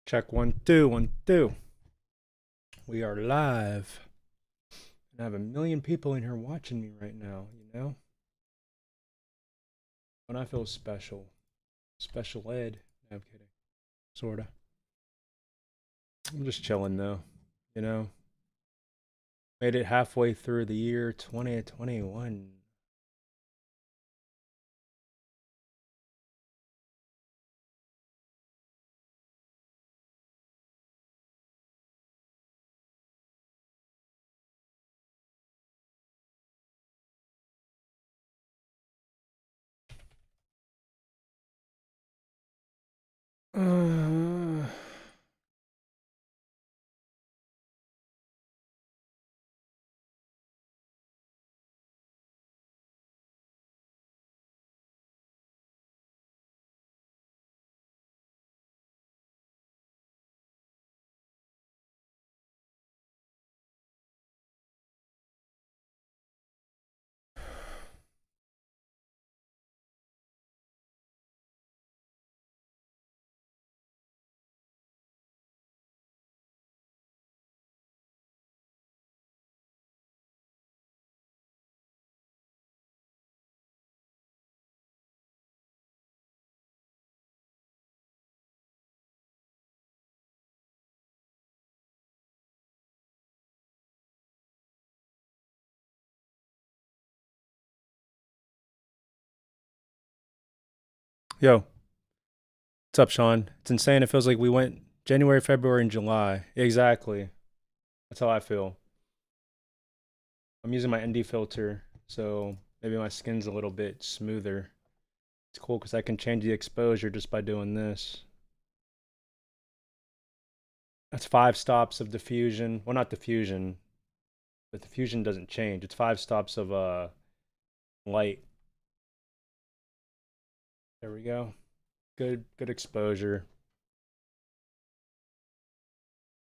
Check 1 2 1 2. We are live. And I have a million people in here watching me right now, you know? When I feel special. Special ed. No, I'm kidding. Sorta. I'm just chilling though, you know? Made it halfway through the year 2021. Uh, Yo, what's up, Sean? It's insane. It feels like we went January, February, and July. Exactly. That's how I feel. I'm using my ND filter, so maybe my skin's a little bit smoother. It's cool because I can change the exposure just by doing this. That's 5 stops of diffusion. Well, not diffusion, but diffusion doesn't change. It's 5 stops of light. There we go. Good exposure.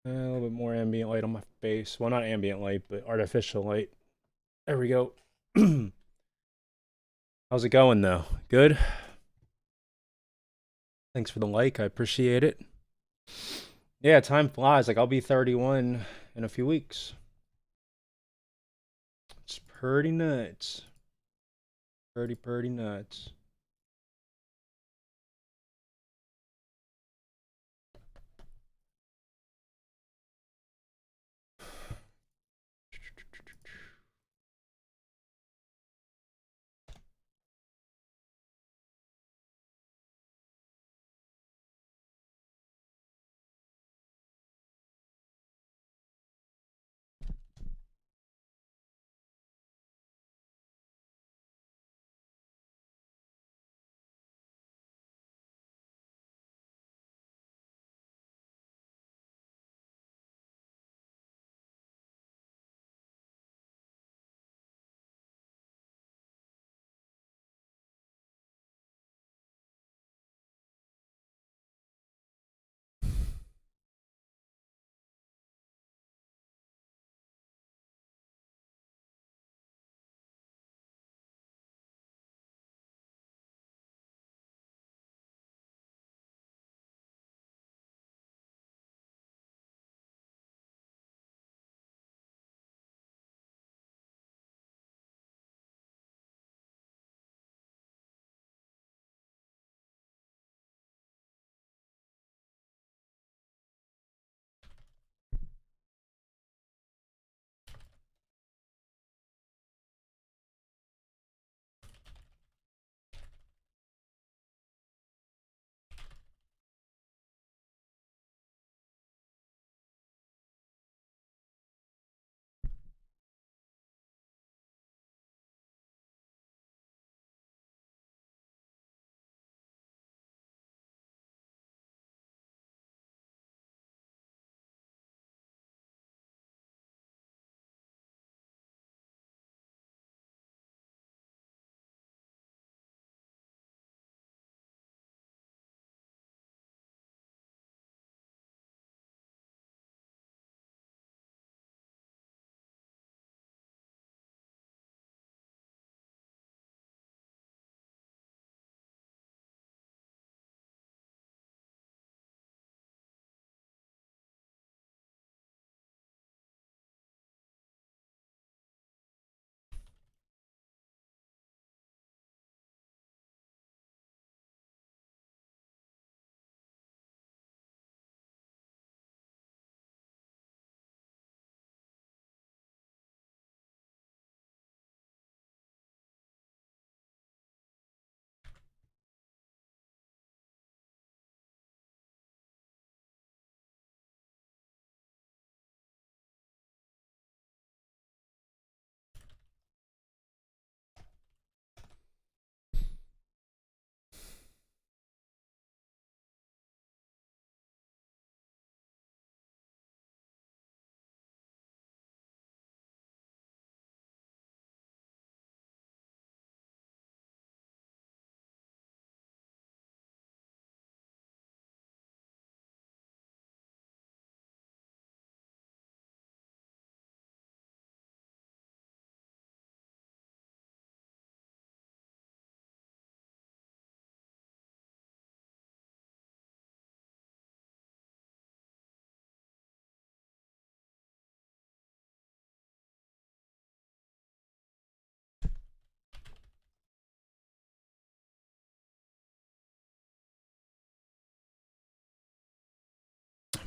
A little bit more ambient light on my face. Well, not ambient light, but artificial light. There we go. How's it going though? Good? Thanks for the like. I appreciate it. Yeah, time flies. Like I'll be 31 in a few weeks. It's pretty nuts. Pretty nuts.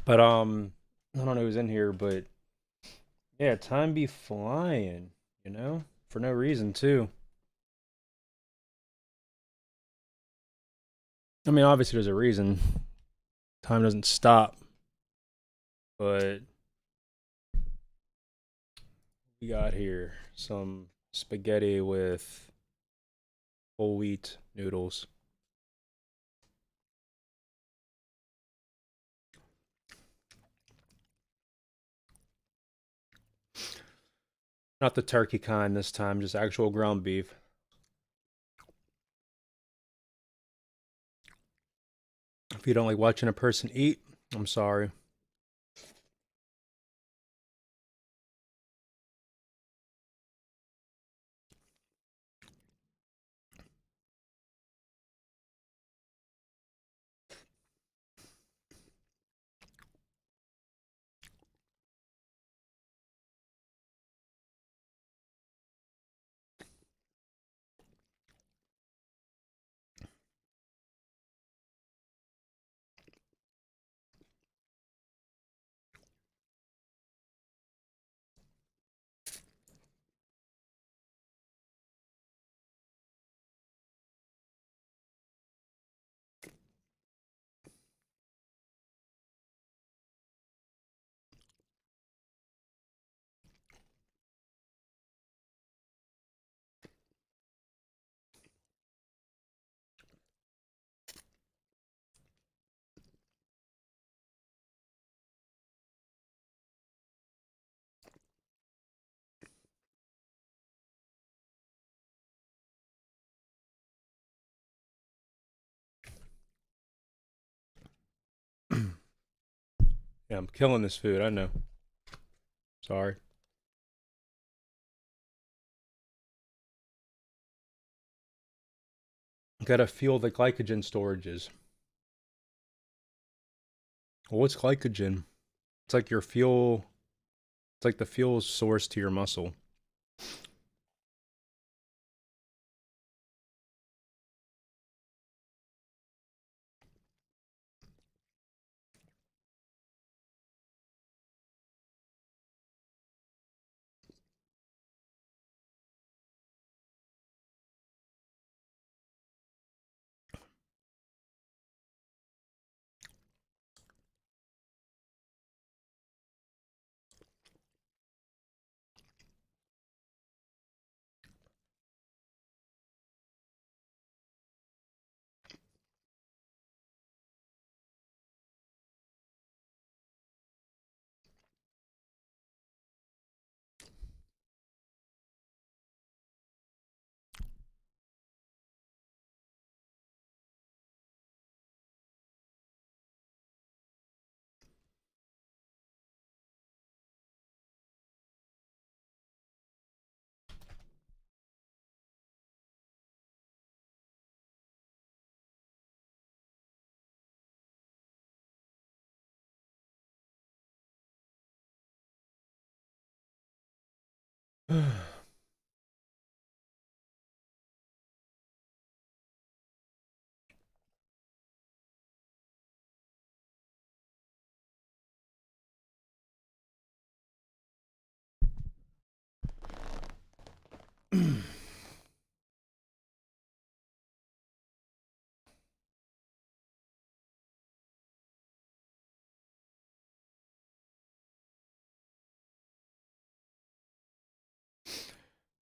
But I don't know who's in here, but yeah, time be flying, you know? For no reason too. I mean, obviously there's a reason. Time doesn't stop, but we got here some spaghetti with whole wheat noodles. Not the turkey kind this time, just actual ground beef. If you don't like watching a person eat, I'm sorry. Yeah, I'm killing this food, I know. Sorry. Gotta fuel the glycogen storages. Well, what's glycogen? It's like your fuel, it's like the fuel source to your muscle.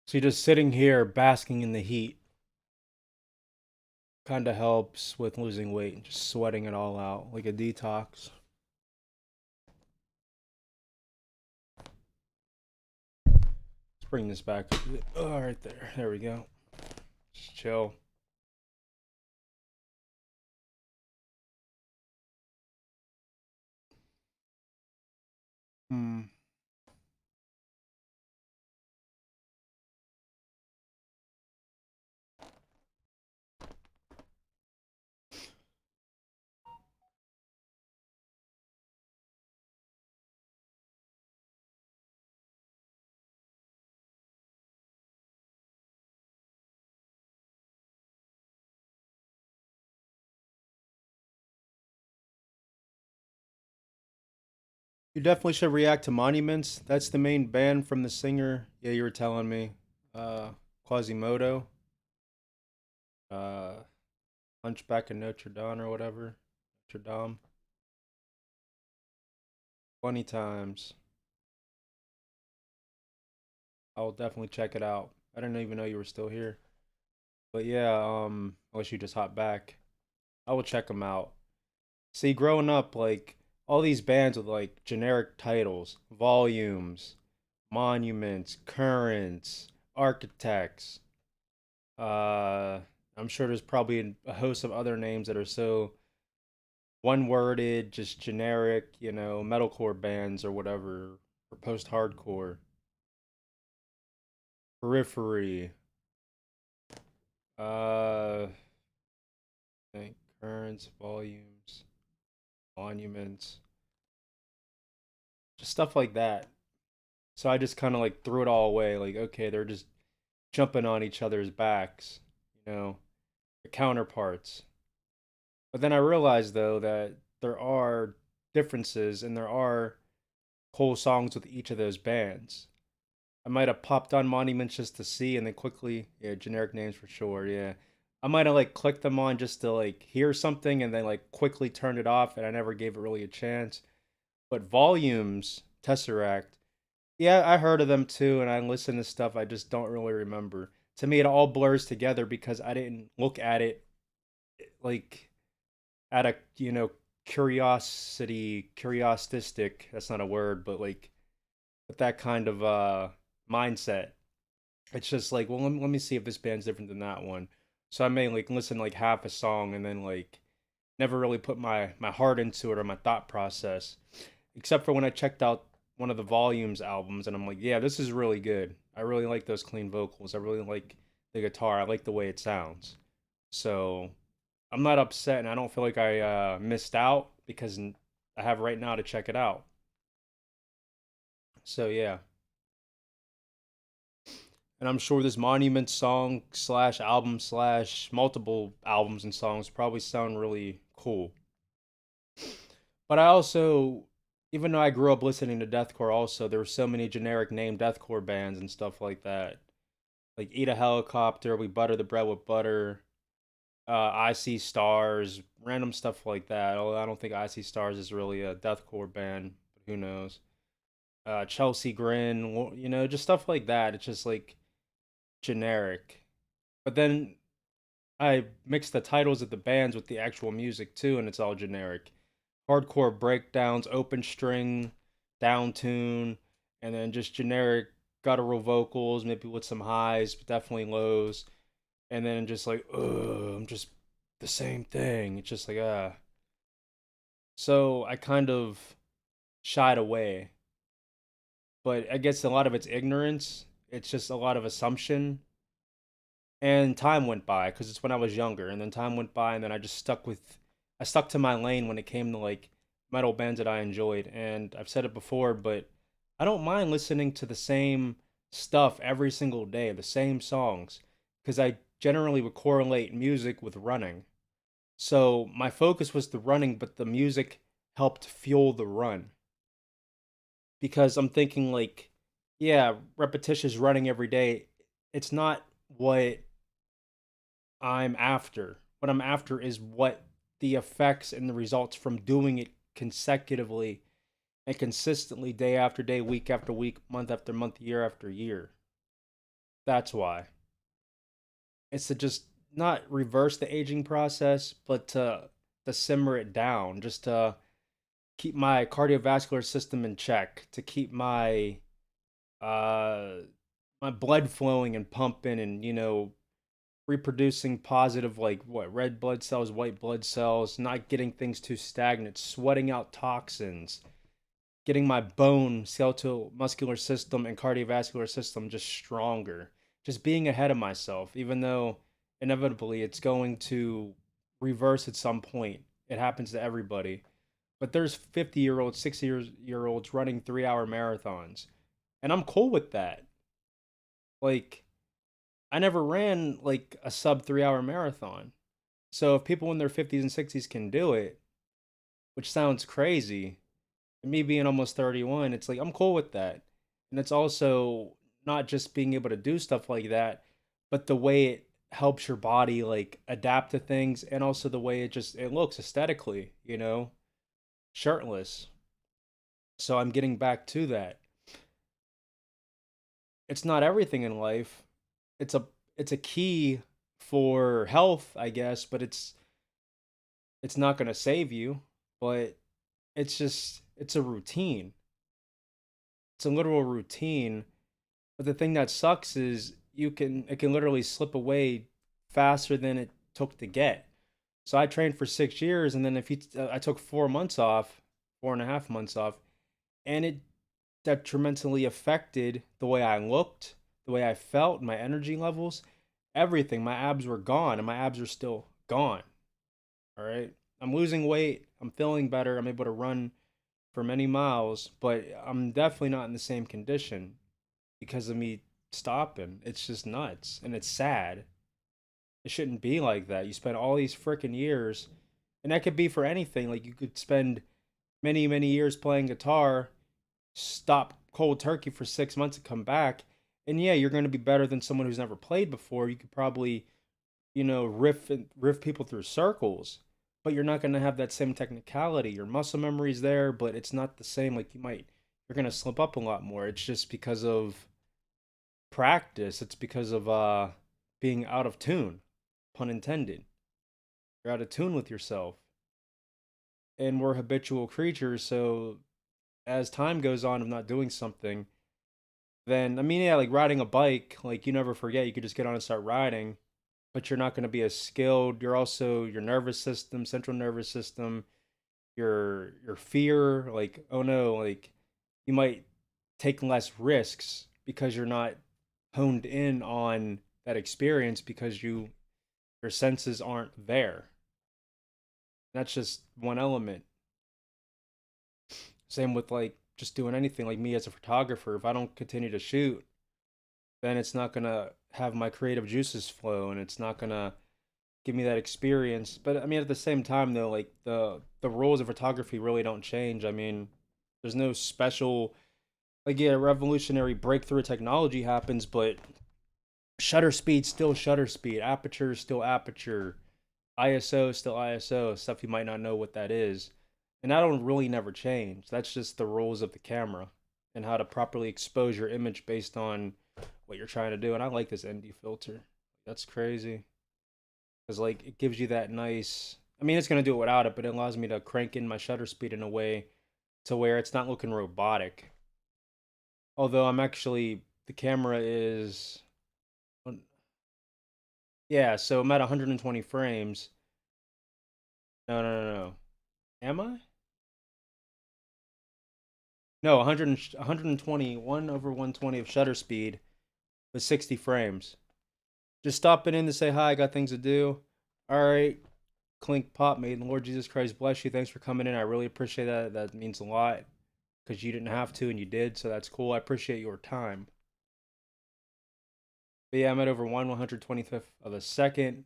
So you're just sitting here basking in the heat. Kind of helps with losing weight and just sweating it all out like a detox. Let's bring this back. Oh, right there. There we go. Just chill. Hmm. You definitely should react to Monuments. That's the main band from the singer. Yeah, you were telling me. Uh, Quasimodo. Uh, Hunchback of Notre Dame or whatever. Notre Dame. 20 times. I'll definitely check it out. I didn't even know you were still here. But yeah, unless you just hop back, I will check them out. See, growing up, like all these bands with like generic titles, volumes, monuments, currents, architects. Uh, I'm sure there's probably a host of other names that are so one-worded, just generic, metalcore bands or whatever, or post-hardcore. Periphery. I think currents, volumes, monuments, just stuff like that. So I just kind of like threw it all away. Like, okay, they're just jumping on each other's backs, you know, the counterparts. But then I realized though that there are differences and there are whole songs with each of those bands. I might have popped on Monuments just to see and then quickly, yeah, generic names for sure, yeah. I might have like clicked them on just to like hear something and then like quickly turned it off and I never gave it really a chance. But Volumes, Tesseract, yeah, I heard of them too and I listened to stuff I just don't really remember. To me, it all blurs together because I didn't look at it like at a curiosistic, that's not a word, but like with that kind of mindset. It's just like, well, let me see if this band's different than that one. So I may like listen to like half a song and then like never really put my heart into it or my thought process, except for when I checked out one of the Volumes albums and I'm like, yeah, this is really good. I really like those clean vocals. I really like the guitar. I like the way it sounds. So I'm not upset and I don't feel like I missed out because I have right now to check it out. So yeah. And I'm sure this Monument song slash album slash multiple albums and songs probably sound really cool. But I also, even though I grew up listening to deathcore, also there were so many generic name deathcore bands and stuff like that, like Eat a Helicopter, We Butter the Bread with Butter, I See Stars, random stuff like that. Although I don't think I See Stars is really a deathcore band, but who knows? Chelsea Grin, just stuff like that. It's just like generic. But then I mix the titles of the bands with the actual music too, and it's all generic. Hardcore breakdowns, open string, down tune, and then just generic guttural vocals, maybe with some highs, but definitely lows. And then just like, ugh, I'm just the same thing. It's just like, ah. So I kind of shied away. But I guess a lot of it's ignorance. It's just a lot of assumption and time went by because it's when I was younger, and then time went by, and then I stuck to my lane when it came to like metal bands that I enjoyed, and I've said it before, but I don't mind listening to the same stuff every single day, the same songs, because I generally would correlate music with running. So my focus was the running, but the music helped fuel the run because I'm thinking like, yeah, repetitious running every day. It's not what I'm after. What I'm after is what the effects and the results from doing it consecutively and consistently day after day, week after week, month after month, year after year. That's why. It's to just not reverse the aging process, but to simmer it down, just to keep my cardiovascular system in check, to keep uh my blood flowing and pumping and reproducing positive like what red blood cells, white blood cells, not getting things too stagnant, sweating out toxins, getting my bone, skeletal muscular system and cardiovascular system just stronger. Just being ahead of myself, even though inevitably it's going to reverse at some point. It happens to everybody. But there's 50-year-olds, 60-year-olds running 3-hour marathons. And I'm cool with that. Like I never ran like a sub 3-hour marathon. So if people in their 50s and 60s can do it, which sounds crazy, And me being almost 31, it's like I'm cool with that. And it's also not just being able to do stuff like that, but the way it helps your body like adapt to things, and also the way it looks aesthetically, shirtless. So I'm getting back to that. It's not everything in life. It's a it's a key for health, I guess, but it's not going to save you, but it's a routine. It's a literal routine. But the thing that sucks is it can literally slip away faster than it took to get. So I trained for 6 years, and then I took 4 months off, 4.5 months off, and it detrimentally affected the way I looked, the way I felt, my energy levels, everything. My abs were gone, and my abs are still gone. All right. I'm losing weight. I'm feeling better. I'm able to run for many miles, but I'm definitely not in the same condition because of me stopping. It's just nuts and it's sad. It shouldn't be like that. You spend all these freaking years, and that could be for anything. Like you could spend many, many years playing guitar, stop cold turkey for 6 months and come back. And yeah, you're going to be better than someone who's never played before. You could probably, riff people through circles, but you're not going to have that same technicality. Your muscle memory's there, but it's not the same. Like you're going to slip up a lot more. It's just because of practice. It's because of being out of tune, pun intended. You're out of tune with yourself. And we're habitual creatures, so as time goes on of not doing something, then I mean, yeah, like riding a bike, like you never forget. You could just get on and start riding, but you're not going to be as skilled. You're also your nervous system, central nervous system, your fear, like oh no, like you might take less risks because you're not honed in on that experience because your senses aren't there. That's just one element. Same with like just doing anything like me as a photographer. If I don't continue to shoot, then it's not gonna have my creative juices flow, and it's not gonna give me that experience. But I mean, at the same time, though, like the rules of photography really don't change. I mean, there's no special like yeah, revolutionary breakthrough technology happens, but shutter speed still shutter speed, aperture is still aperture, ISO is still ISO. Stuff you might not know what that is, and that don't really never change. That's just the rules of the camera and how to properly expose your image based on what you're trying to do. And I like this ND filter. That's crazy because like it gives you that nice. I mean, it's gonna do it without it, but it allows me to crank in my shutter speed in a way to where it's not looking robotic. Although the camera is, yeah, so I'm at 120 frames. No, no, no, no. Am I? No, 120, 1 over 120 of shutter speed with 60 frames. Just stopping in to say hi. I got things to do. All right. Clink pop, may the Lord Jesus Christ bless you. Thanks for coming in. I really appreciate that. That means a lot because you didn't have to and you did. So that's cool. I appreciate your time. But yeah, I'm at over 1/125th of a second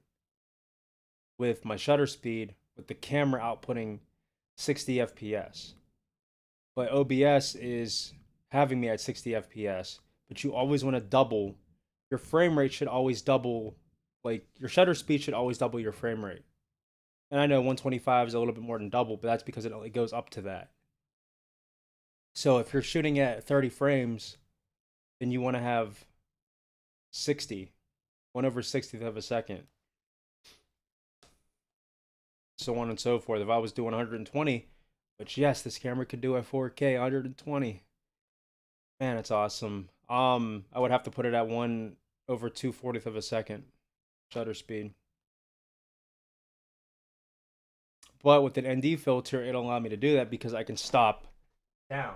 with my shutter speed with the camera outputting 60 FPS. But OBS is having me at 60 FPS. But you always want to double. Your frame rate should always double. Like your shutter speed should always double your frame rate. And I know 125 is a little bit more than double, but that's because it only goes up to that. So if you're shooting at 30 frames, then you want to have 60, 1/60th of a second, so on and so forth. If I was doing 120, which yes, this camera could do at 4K, 120. Man, it's awesome. I would have to put it at 1/240th of a second shutter speed. But with an ND filter, it'll allow me to do that because I can stop down,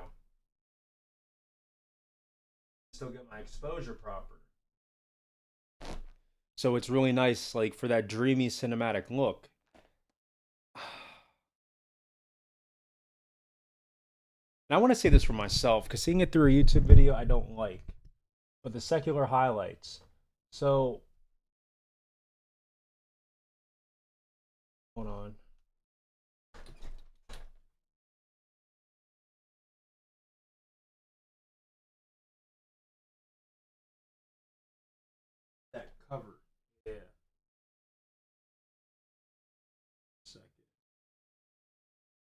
still get my exposure proper. So it's really nice, like for that dreamy cinematic look. And I want to say this for myself because seeing it through a YouTube video, I don't like. But the secular highlights. So, hold on.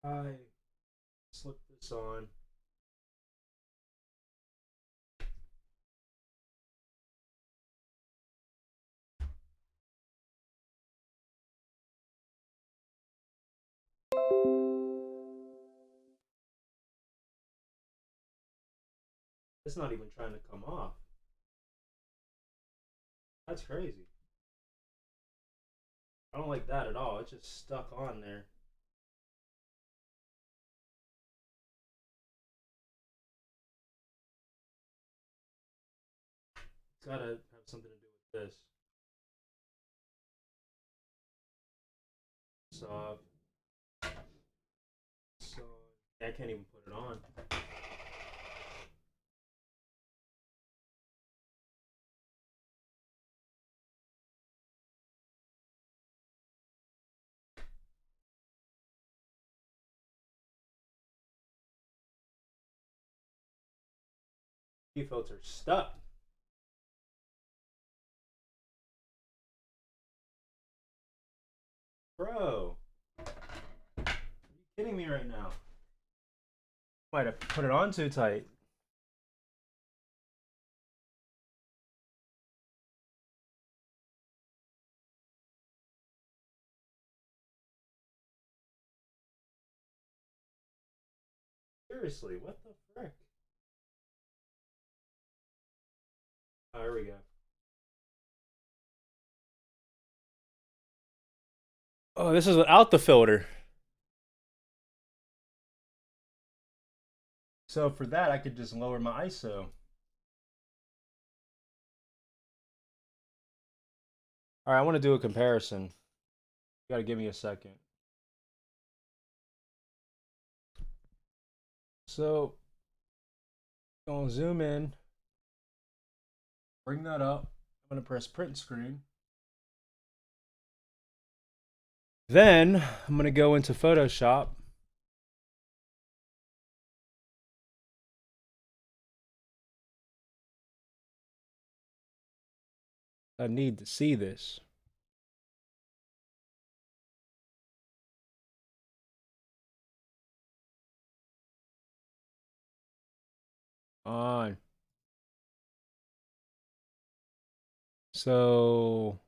I slip this on. It's not even trying to come off. That's crazy. I don't like that at all. It's just stuck on there. It's gotta have something to do with this. Soft. So I can't even put it on. Filter stuck. Bro, are you kidding me right now? Might have put it on too tight. Seriously, what the frick? Oh, here we go. Oh, this is without the filter. So for that, I could just lower my ISO. All right, I want to do a comparison. You gotta give me a second. So, gonna zoom in, bring that up. I'm gonna press print screen. Then I'm gonna go into Photoshop. I need to see this. On. So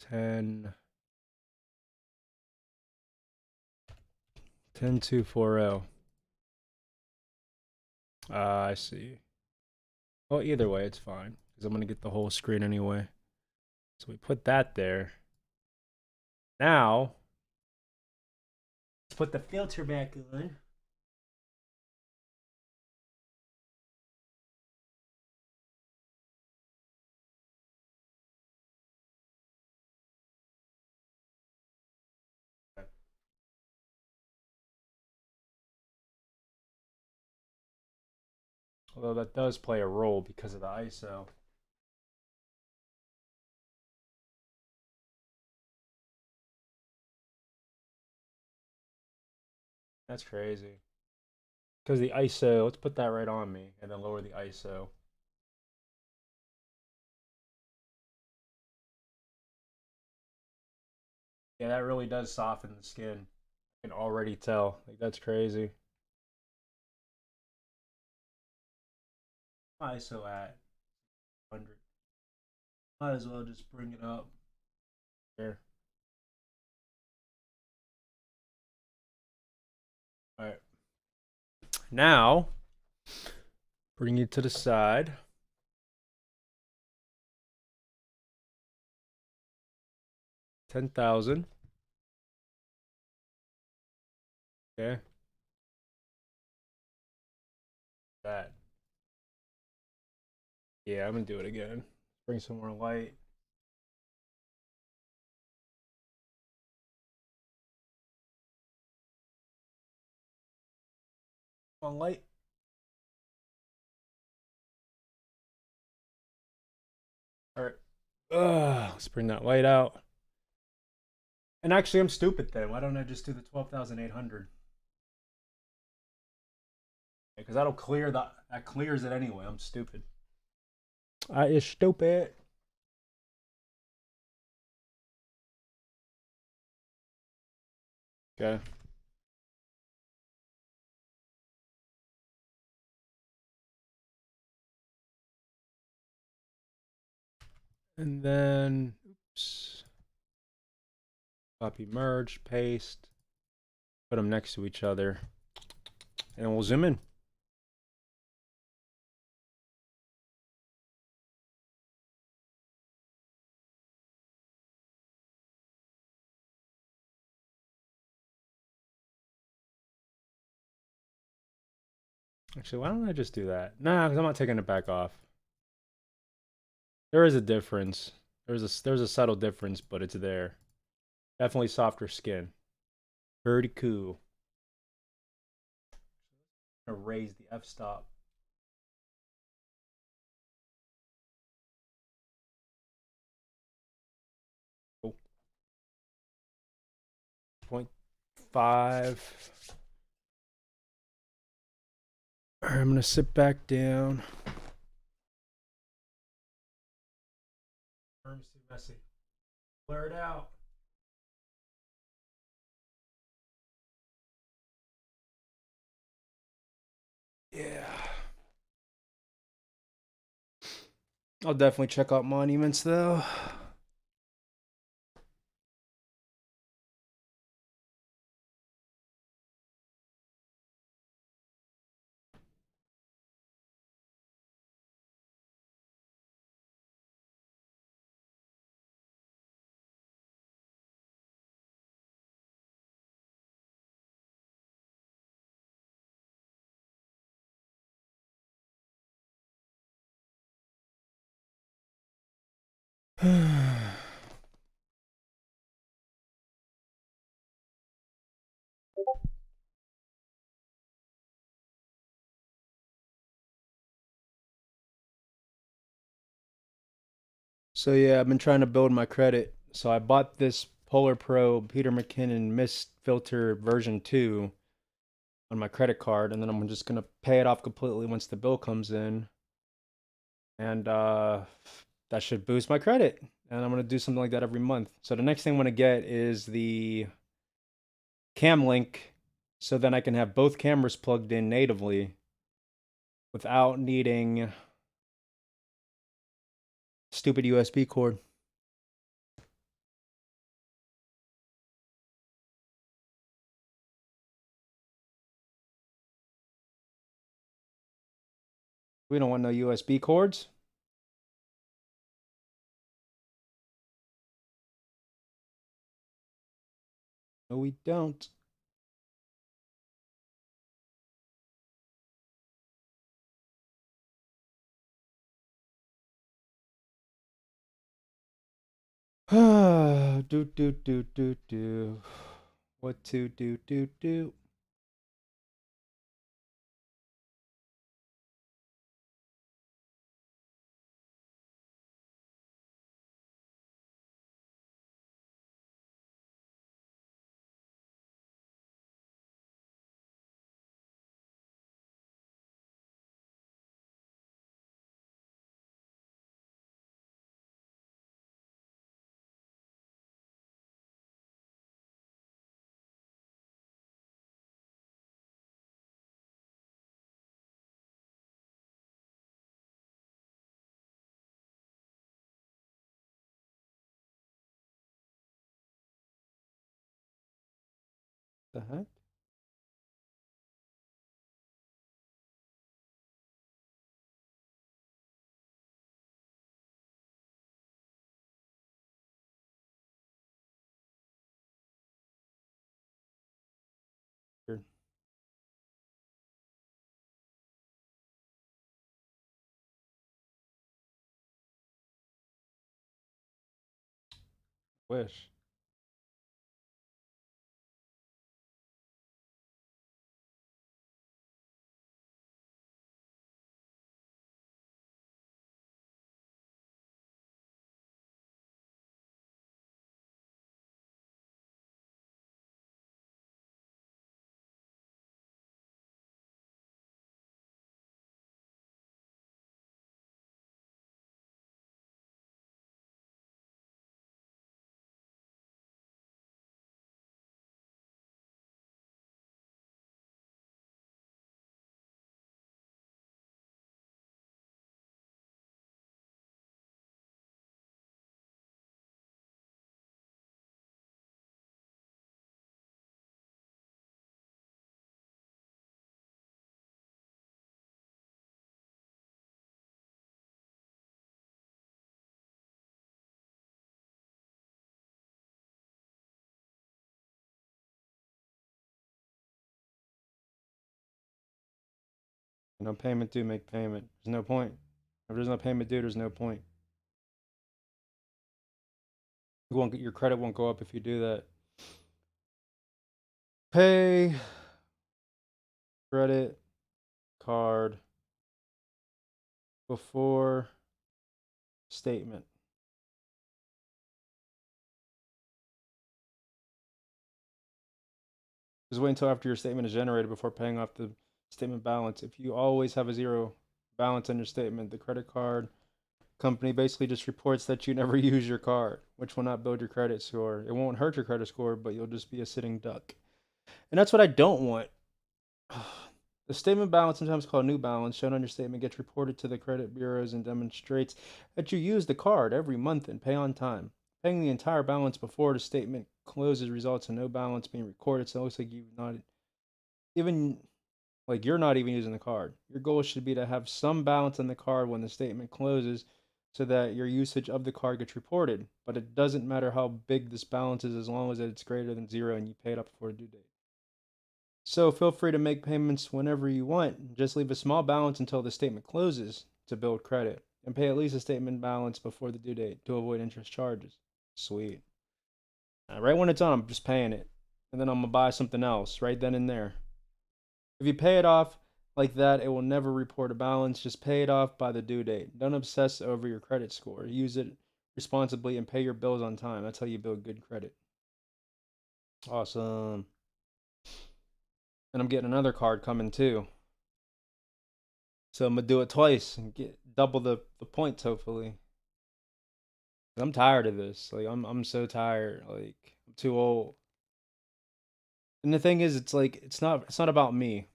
10 10240. I see. Well, either way, it's fine because I'm gonna get the whole screen anyway. So we put that there. Now let's put the filter back on. Although that does play a role because of the ISO. That's crazy. Because the ISO, let's put that right on me and then lower the ISO. Yeah, that really does soften the skin. I can already tell. Like, that's crazy. ISO at 100. Might as well just bring it up. Here. All right. Now, bring it to the side. $10,000. Okay. That. Yeah, I'm gonna do it again. Bring some more light. On light. All right. Let's bring that light out. And actually, I'm stupid then. Why don't I just do the 12,800? Because that'll clear that clears it anyway. I'm stupid. I is stupid. Okay. And then, oops, copy, merge, paste, put them next to each other, and we'll zoom in. Actually, why don't I just do that? Nah, because I'm not taking it back off. There is a difference. There's a subtle difference, but it's there. Definitely softer skin. Pretty cool. I'm gonna raise the f-stop. Oh, 0.5. I'm gonna sit back down. Room's too messy. Blur it out. Yeah. I'll definitely check out monuments though. So yeah, I've been trying to build my credit. So I bought this Polar Pro Peter McKinnon Mist Filter version 2 on my credit card, and then I'm just gonna pay it off completely once the bill comes in. And that should boost my credit. And I'm gonna do something like that every month. So the next thing I'm gonna get is the Cam Link, so then I can have both cameras plugged in natively without needing stupid USB cord. We don't want no USB cords. No, we don't. Do. What to do. The heck? Here. Wish. No payment due, make payment. There's no point. If there's no payment due, there's no point. Your credit won't go up if you do that. Pay credit card before statement. Just wait until after your statement is generated before paying off the statement balance. If you always have a zero balance on your statement, the credit card company basically just reports that you never use your card, which will not build your credit score. It won't hurt your credit score, but you'll just be a sitting duck. And that's what I don't want. The statement balance, sometimes called new balance, shown on your statement gets reported to the credit bureaus and demonstrates that you use the card every month and pay on time. Paying the entire balance before the statement closes results in no balance being recorded, so it looks like you've not even you're not even using the card. Your goal should be to have some balance on the card when the statement closes so that your usage of the card gets reported. But it doesn't matter how big this balance is as long as it's greater than zero and you pay it up before the due date. So feel free to make payments whenever you want. Just leave a small balance until the statement closes to build credit, and pay at least a statement balance before the due date to avoid interest charges. Sweet. Right when it's on, I'm just paying it, and then I'm gonna buy something else right then and there. If you pay it off like that, it will never report a balance. Just pay it off by the due date. Don't obsess over your credit score. Use it responsibly and pay your bills on time. That's how you build good credit. Awesome. And I'm getting another card coming too. So I'm gonna do it twice and get double the points hopefully. I'm tired of this. I'm so tired. I'm too old. And the thing is, it's not about me. I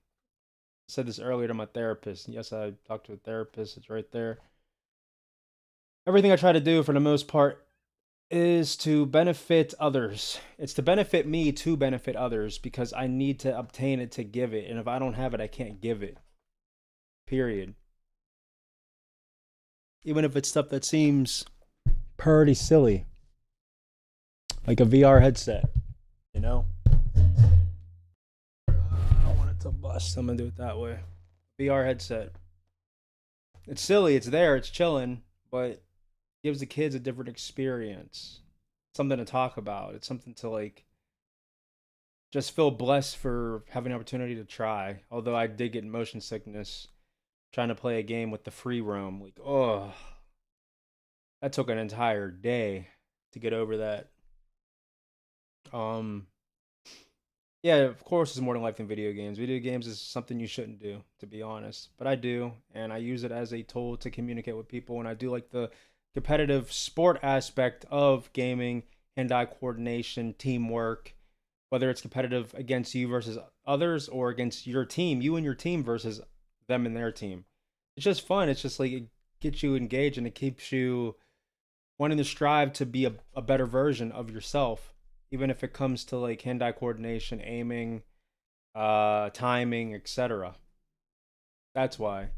said this earlier to my therapist. Yes, I talked to a therapist. It's right there. Everything I try to do for the most part is to benefit others. It's to benefit me to benefit others because I need to obtain it to give it. And if I don't have it, I can't give it. Period. Even if it's stuff that seems pretty silly, like a VR headset, you know? I want it to bust. I'm gonna do it that way. VR headset. It's silly, it's there, it's chilling, but gives the kids a different experience. Something to talk about. It's something to just feel blessed for having an opportunity to try. Although I did get motion sickness trying to play a game with the free roam. Oh, that took an entire day to get over that. Um, yeah, of course, it's more to life than video games. Video games is something you shouldn't do, to be honest. But I do, and I use it as a tool to communicate with people. And I do like the competitive sport aspect of gaming, hand-eye coordination, teamwork, whether it's competitive against you versus others or against your team, you and your team versus them and their team. It's just fun. It's just it gets you engaged and it keeps you wanting to strive to be a better version of yourself, even if it comes to hand-eye coordination, aiming, timing, etc. That's why.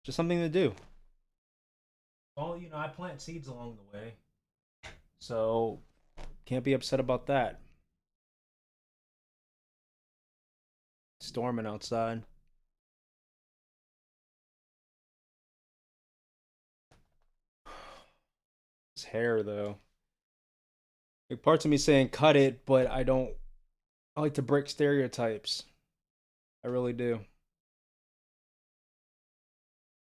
Just something to do. Well, I plant seeds along the way, so can't be upset about that. Storming outside. His hair, though. Parts of me saying cut it, but I don't. I like to break stereotypes. I really do.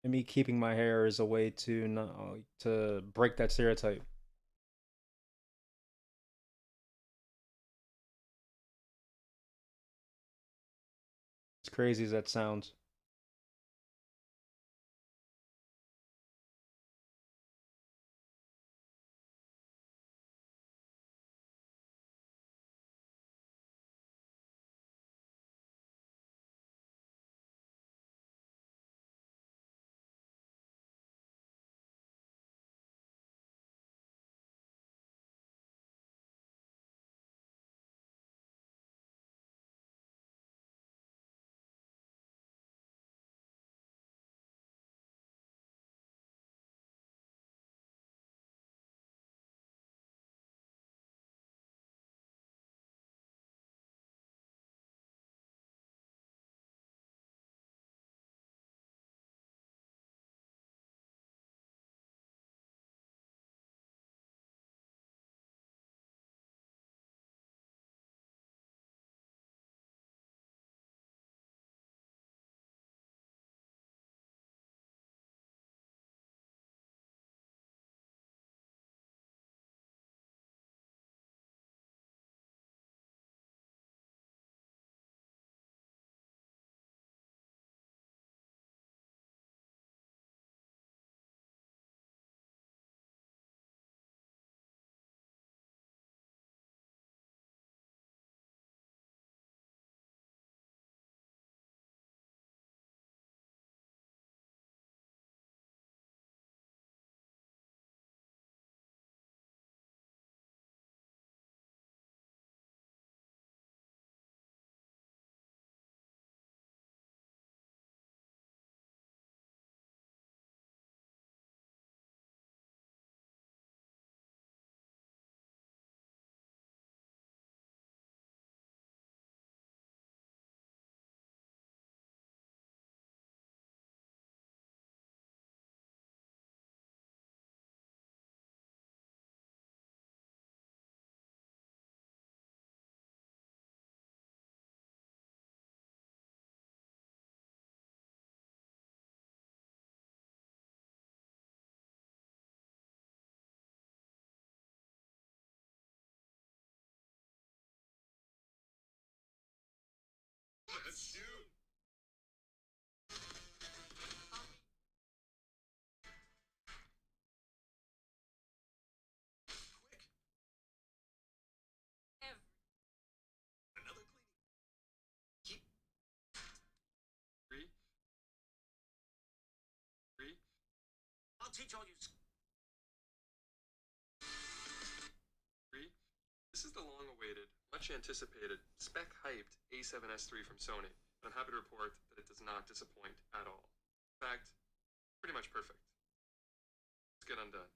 And me keeping my hair is a way to not to break that stereotype. As crazy as that sounds. Let's shoot. Quick. Another cleaning. Keep. Three. Three. I'll teach all you. Three. This is the long-awaited, much-anticipated, spec-hyped A7S III from Sony, and I'm happy to report that it does not disappoint at all. In fact, pretty much perfect. Let's get undone.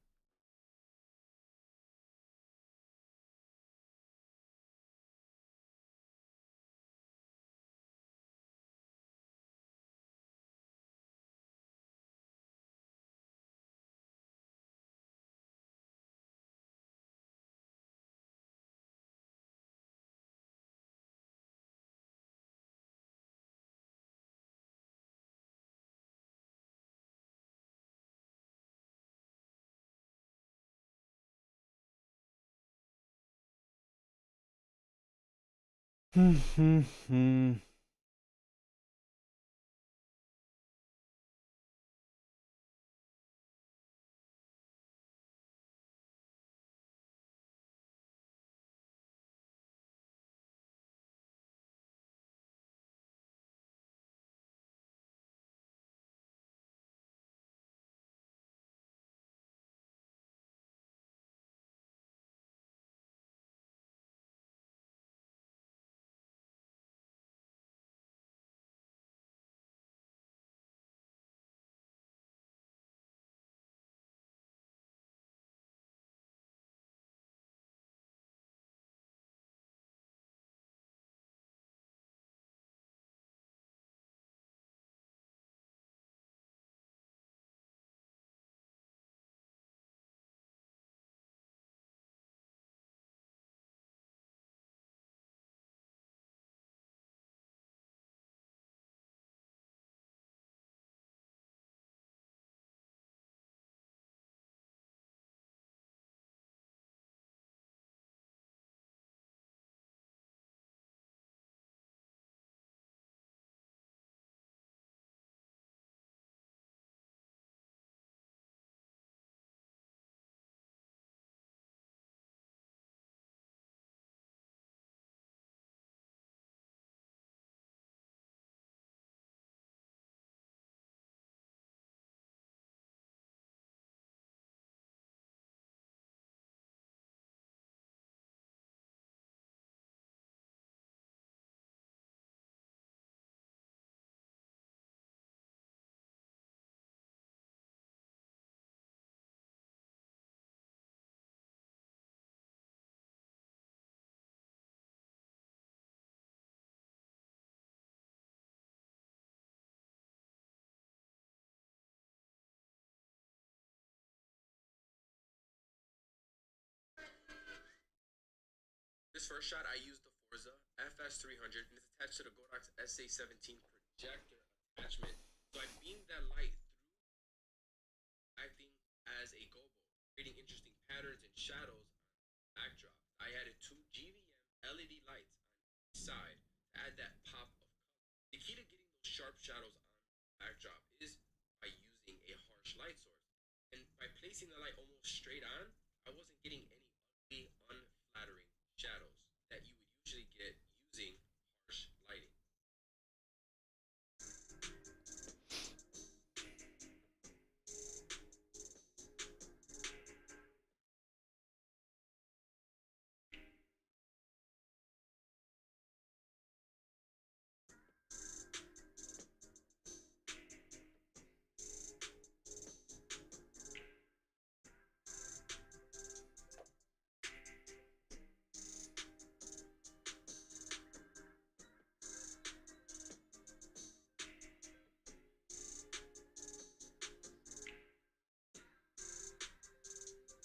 This first shot, I used the Forza FS300, and it's attached to the Godox SA17 projector attachment. So I beamed that light through, acting as a gobo, creating interesting patterns and shadows on the backdrop. I added two GVM LED lights on each side to add that pop of color. The key to getting those sharp shadows on the backdrop is by using a harsh light source. And by placing the light almost straight on, I wasn't getting any ugly, unflattering shadows that you would usually get using harsh lighting.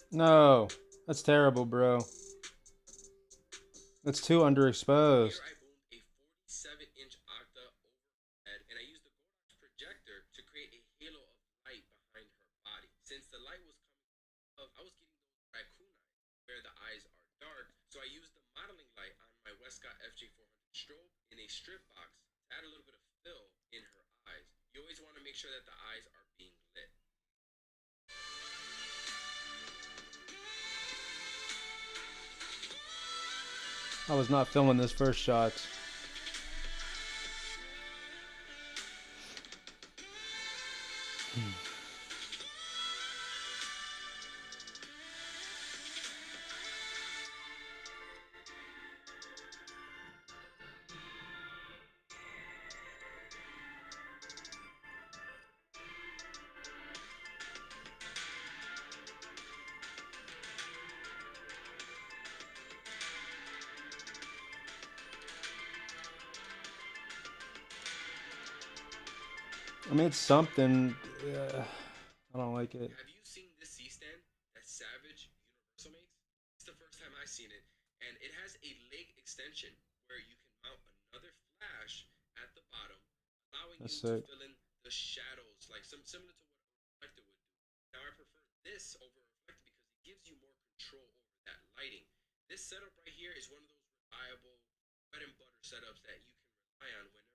No, that's terrible, bro. That's too underexposed. Here I boomed a 47-inch octa overhead, and I used the Godox projector to create a halo of light behind her body. Since the light was coming up, I was getting those raccoon eyes where the eyes are dark, so I used the modeling light on my Westcott FJ400 strobe in a strip box add a little bit of fill in her eyes. You always want to make sure that the eyes are being lit. I was not filming this first shot. I mean, it's something. I don't like it. Have you seen this C stand that Savage Universal makes? It's the first time I've seen it, and it has a leg extension where you can mount another flash at the bottom, allowing That's you to sick. fill in the shadows, like similar to what a reflector would do. Now I prefer this over a reflector because it gives you more control over that lighting. This setup right here is one of those reliable bread and butter setups that you can rely on whenever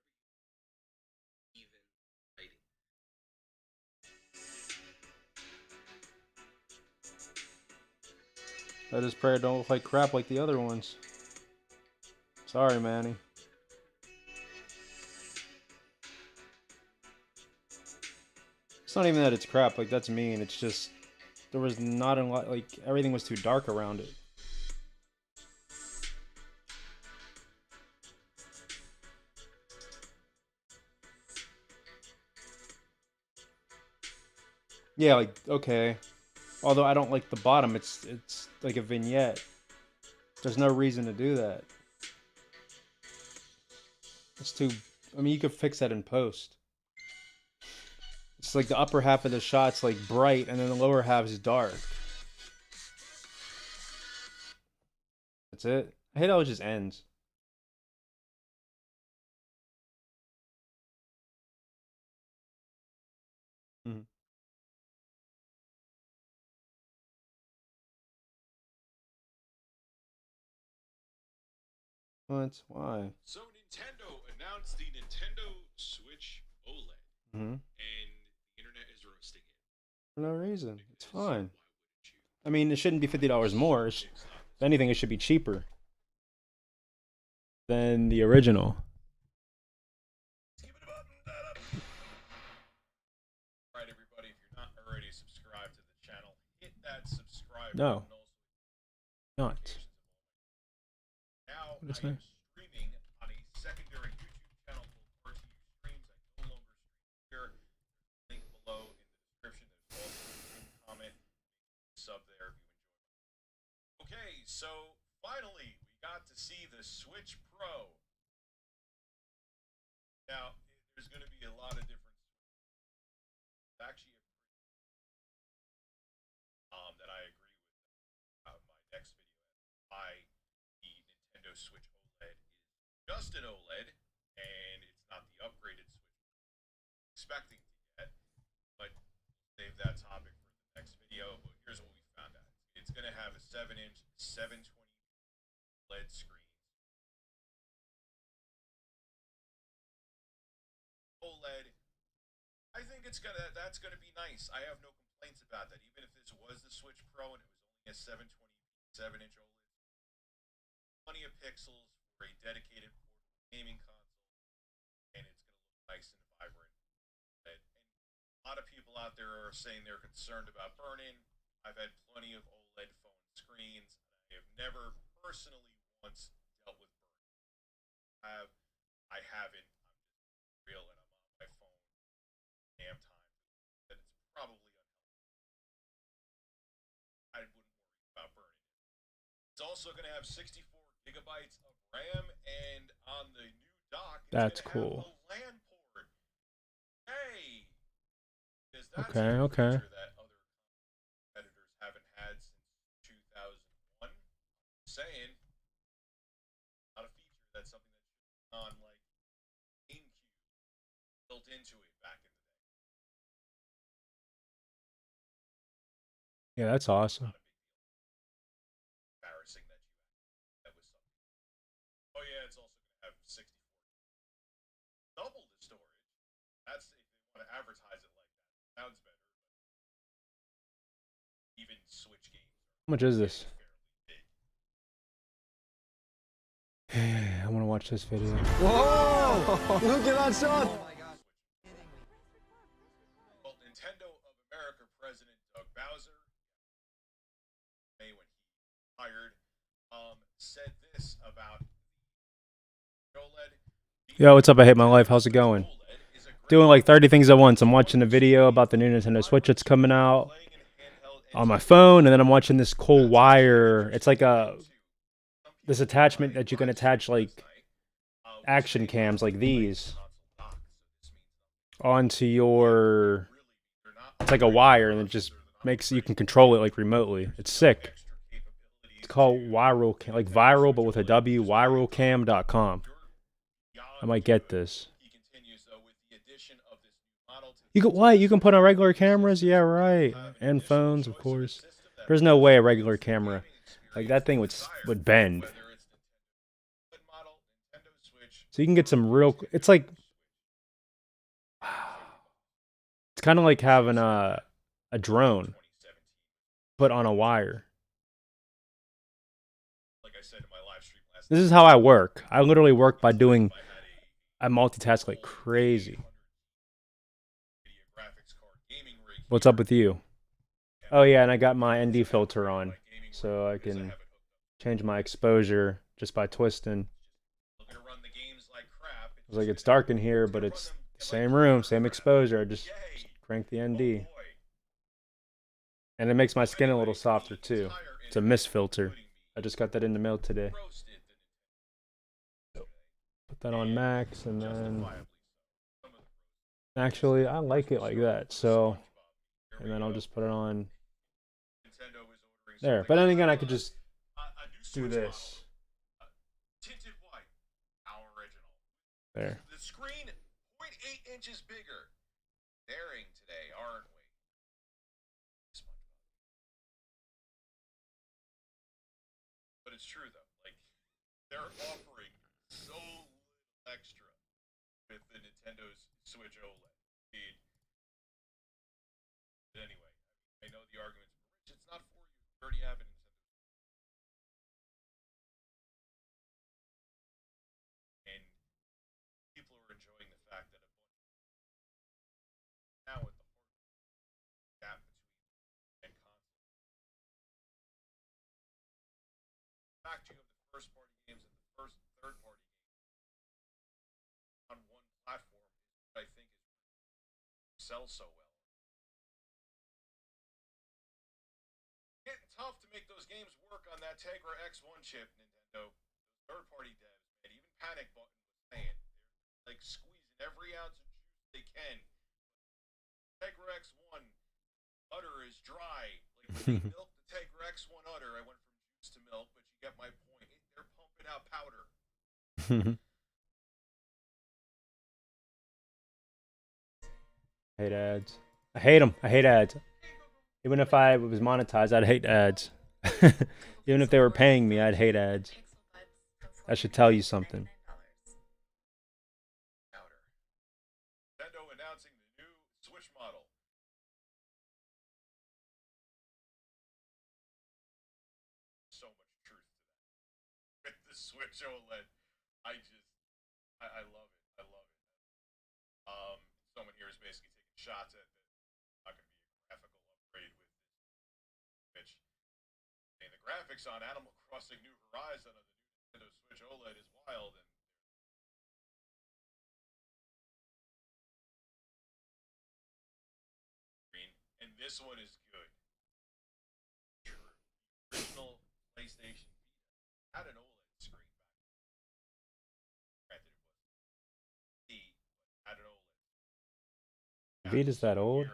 you even lighting. I just pray it don't look like crap like the other ones. Sorry, Manny. It's not even that it's crap. Like, that's mean. It's just there was not a lot. Like, everything was too dark around it. Yeah, like, okay. Although I don't like the bottom. It's like a vignette. There's no reason to do that. It's too. I mean, you could fix that in post. It's like the upper half of the shot's like bright, and then the lower half is dark. That's it. I hate how it just ends. Mhm. What? Why? So Nintendo announced the Nintendo Switch OLED, Mm-hmm. and the internet is roasting it For no reason. It's because fine. why wouldn't you? I mean, it shouldn't be $50 more. If anything, it should be cheaper than the original. All right, everybody, if you're not already subscribed to the channel, hit that subscribe No, button. Also, not. now What is I am that? streaming on a secondary YouTube channel called RTU Streams. I no longer stream here. Link below in the description. There's also a comment. Sub there if you enjoy. Okay, so finally we got to see the Switch Pro. Now there's going to be a lot of different. Actually, that I agree with my next video. Why the Nintendo Switch OLED is just an OLED and it's not the upgraded Switch we're expecting to get. But save that topic for the next video. But here's what we found out: it's going to have a 7-inch 720 LED screen. OLED. I think that's gonna be nice. I have no complaints about that. Even if this was the Switch Pro and it was only a 720 7-inch OLED, plenty of pixels for a dedicated portable gaming console, and it's gonna look nice and vibrant. And a lot of people out there are saying they're concerned about burn-in. I've had plenty of OLED phone screens. I have never personally once dealt with burn-in. I haven't. I'm just real, and I'm on my phone damn time. That it's probably unhealthy. I wouldn't worry about burning it. It's also going to have 64 gigabytes of RAM, and on the new dock, it's going That's to have cool. a LAN port. Hey, because that's a Okay, new okay. feature that other competitors haven't had since 2001. Saying not a feature. That's something that should be on like GameCube built into it back in the day. Yeah, that's awesome. Not a big deal. Embarrassing that you that was something. Oh yeah, it's also going to have 64 double the storage. That's if they want to advertise it like that. Sounds better. Even Switch games How much is are this? getting fairly big. I want to watch this video. Whoa! Look at that shot! Oh my god. Well, Nintendo of America President Doug Bowser, May when he hired, said this about OLED. Yo, what's up? I hate my life. How's it going? Doing like 30 things at once. I'm watching a video about the new Nintendo Switch that's coming out on my phone, and then I'm watching this cool wire. It's like this attachment that you can attach like action cams like these onto your. It's like a wire, and it just makes you can control it like remotely. It's sick. It's called Viral Cam, like viral, but with a W. Viralcam.com. I might get this. You can what? You can put on regular cameras? Yeah, right. And phones, of course. There's no way a regular camera, like that thing would bend. So you can get some real. It's like it's kind of like having a drone put on a wire. This is how I work. I literally work by doing. I multitask like crazy. What's up with you? Oh yeah, and I got my ND filter on, so I can change my exposure just by twisting. I was like, it's dark in here, but it's the same room, same exposure. I just crank the ND. And it makes my skin a little softer too. It's a mist filter. I just got that in the mail today. Put that on max, and then actually I like it like that. So, and then I'll just put it on there. But then again, I could just do this. There. The screen 0.8 inches bigger. Daring today, aren't we? But it's true though. Like they're offering so little extra with the Nintendo's Switch OLED. But anyway, I know the argument's rich. It's not for you. You already have it. And people are enjoying the fact that now with the gap between and console. The fact you have the first party games and the first third party games on one platform is what I think is sells so well. Getting tough to make those games work on that Tegra X1 chip, Nintendo. Those third party devs, man, even Panic Button was saying they're like squeezing every ounce of juice they can. Tegra X1 udder is dry. Like when they milk the Tegra X1 udder, I went from juice to milk, but you get my point. They're pumping out powder. Hate ads. I hate them. I hate ads. Even if I was monetized, I'd hate ads. Even if they were paying me, I'd hate ads. That should tell you something. Nintendo announcing the new Switch model. So much truth to that. With the Switch OLED, I love it. I love it. Someone here is basically taking shots at that. Not going to be a graphical upgrade with this Switch. And the graphics on Animal Crossing New Horizon on the new Nintendo Switch OLED is wild. And this one is good. True. The original PlayStation Vita had an OLED screen back then. Granted, it wasn't C, but had an OLED. Vita's that old?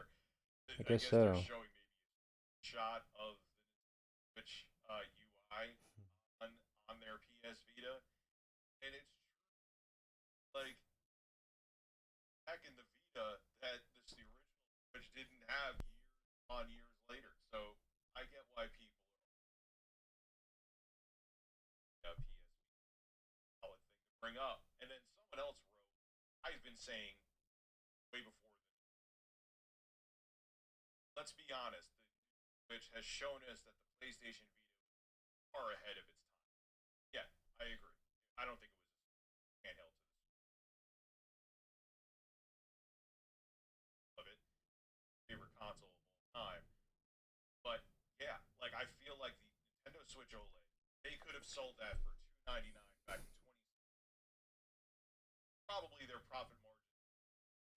I guess so. They're showing maybe a shot of the Switch UI on their PS Vita, and it's like back in the Vita that this the original Switch didn't have years on years later. So I get why people PS solid thing to bring up. And then someone else wrote I've been saying way before this. Let's be honest, the Switch has shown us that the PlayStation Vita is far ahead of its time. Yeah, I agree. I don't think it was handheld to this of it. Favorite console of all time. But yeah, like I feel like the Nintendo Switch OLED, they could have sold that for $299 back in 20. Probably their profit margin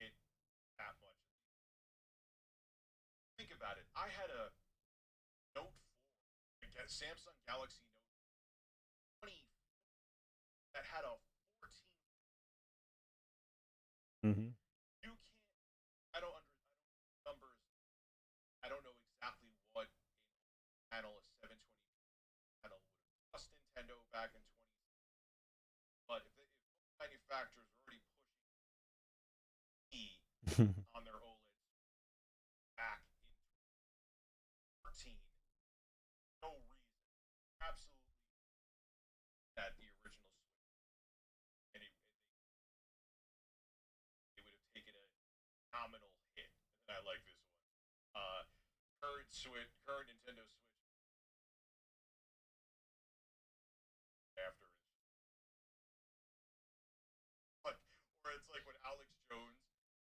hit that much. Think about it. I had a Note 4, a Samsung Galaxy Note 20 that had a 14. Mm-hmm. You can't. I don't numbers. I don't know exactly what a panel, a 720 panel would have cost Nintendo back in 20. But if manufacturers are already pushing E on their OLEDs back in 2014, no reason, absolutely, that the original Switch, and it would have taken a nominal hit. And I like this one. Current Nintendo Switch after, but or it's like when Alex Jones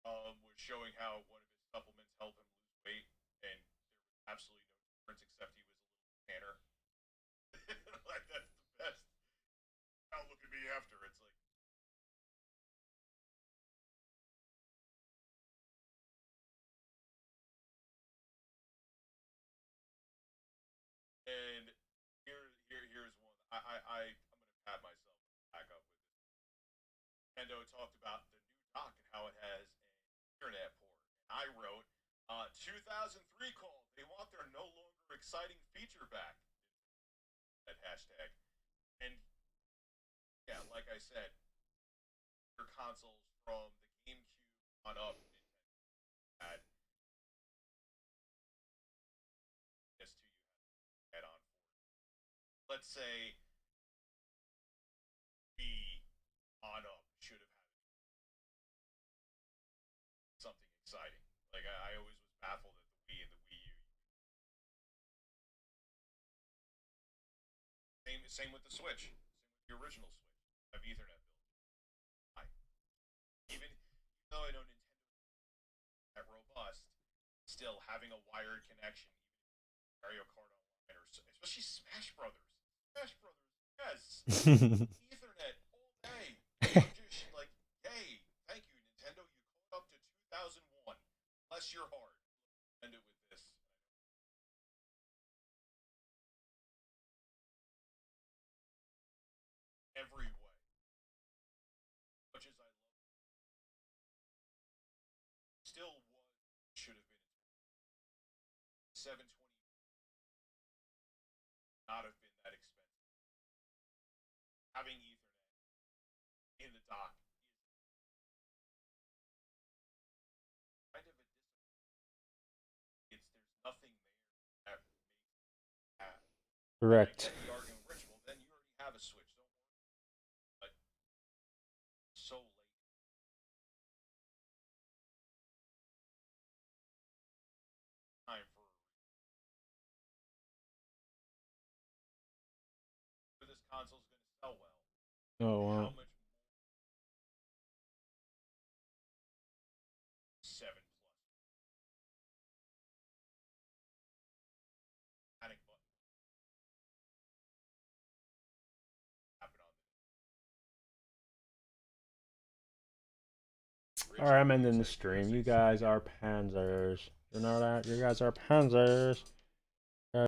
was showing how one of his supplements helped him lose weight, and there was absolutely no difference except he was a little tanner. Like that's the best. Now look at me after. It's like and here's one. I'm gonna pat myself back up with this. Nintendo talked about the new dock and how it has an internet port. And I wrote, 2003 call. They want their no longer exciting feature back. That hashtag. And yeah, like I said, your consoles from the GameCube on up, Nintendo had this to you head on for. Let's say B on up should have had something exciting. Like I always was baffled at the Wii and the Wii U. Same with the Switch. Same with the original Switch. Have Ethernet built. I even though I know Nintendo is that robust, still having a wired connection, even Mario Kart Online or especially Smash Brothers. Smash Brothers, yes. Ethernet all day. I'm just like, yay, thank you, Nintendo. You caught up to 2001. Bless your heart. End it with this. Every way. Much as I love it, still was, should have been 720 not have been that expensive. Having Ethernet in the dock is kind of a disappointment. There's nothing there that makes it bad. Correct. The argument, Rich, well then you already have a Switch, don't worry. But so late. Time for this console's going to sell well. Oh wow. How much more? 7 plus. Panic button. Happen on the Alright, I'm ending the stream. You guys are panzers. You know that? You guys are panzers.